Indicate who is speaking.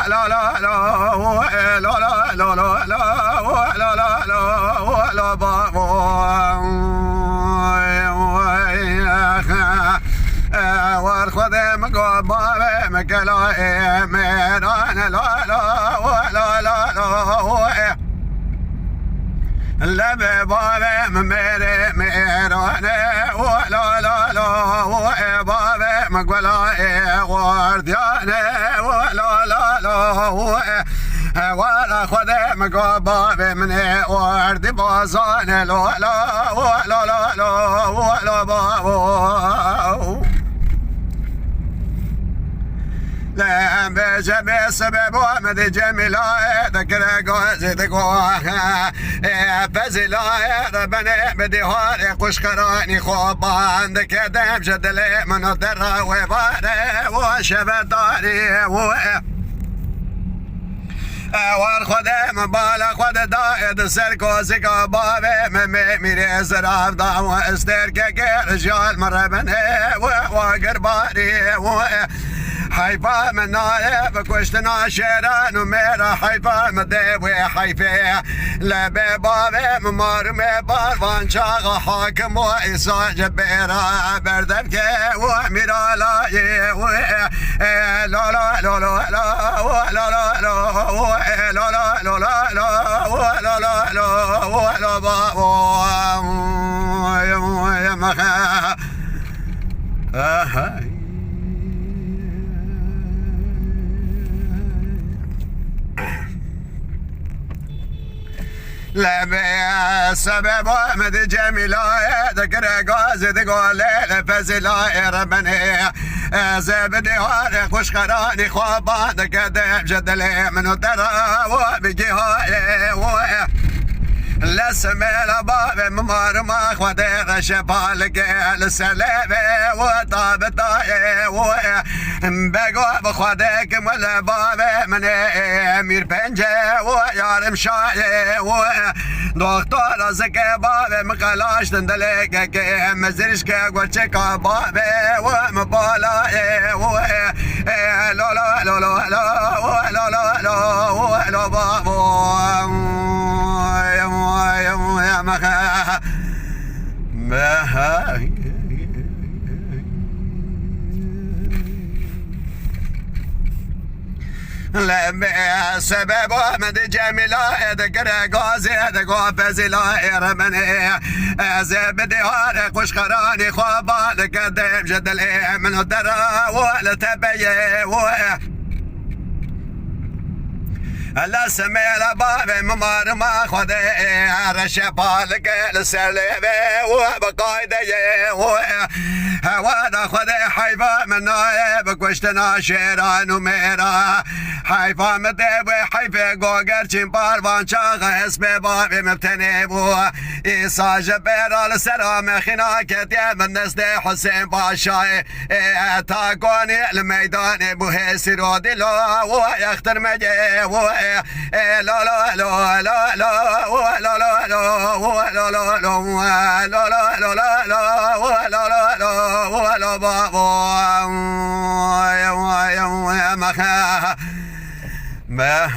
Speaker 1: لا لا لا لا لا لا لا لا لا لا لا بابا وارخذ مقبا مكلا ميران لا لا لا لا لا لا بابا ميري ميران ولا لا لا بابا مقبلا ورديان ولا لا لا ولا خذ مقبا من ورد بازان لا لا ولا لا لا ولا بابا لا بجمع سبب ومد جميلة ذكر قوزي تقوها فزلا ربنا بديهاري قشقراني خوبان ذكر جدلي من الدرة وباري وشبداري وارخذ مبالا خذ دايد سركوزي قبابي ميري زراف دام واستركك رجال مرة بني وقرباري حيفا من نايب كوشتنا شيران وميرا حيفا مديوي حيفي لبي بابي ممار ميبار وان شاغ حاكم وإيسا جبيرا بردبك وميرا لاي لا لا لا لا لا لا لا لا لا لا لا لا لا لا بابا يا مخا لبي سبب مد جميلة ذكر قازي تقول فزلا ربني زبدي هاري قشقراني خوابان ذكر جدلي من الدرى وبجهاي لسمي لبابي ممار ما خودي غشبالك لسلبي وطابطاي بقوا بخوديك والبابي من امير بنجي ويارم شاي دكتور زكي بابي مقلاش تندلك مزرشك قوتشك بابي ومبالاي لا لا لا لا لا لا لا لا بابا يا مخا ما لما سبب مد جميلة ذكر قازي ذكر فزلا رمني زبدي هاري قشقراني خوابان قدم جدلي من الدرى ولا تبيه لا سميلا بابي ممار ما خذي رشبالك لسلبي وبقايدي وانا خذي حيفا من نايب كوشتنا شيران وميرا حيفا مديبي حيفي قوقر چنبار وان شاغ اسمي بابي مبتنيبو إيسا جبير السلام خناكتي من نسدي حسين باشاي تاقوني الميدان بوهيسي رودي لو ويختر مجي لا لا لا لا لا لا لا لا لا لا لا لا لا بابا يا مخا ما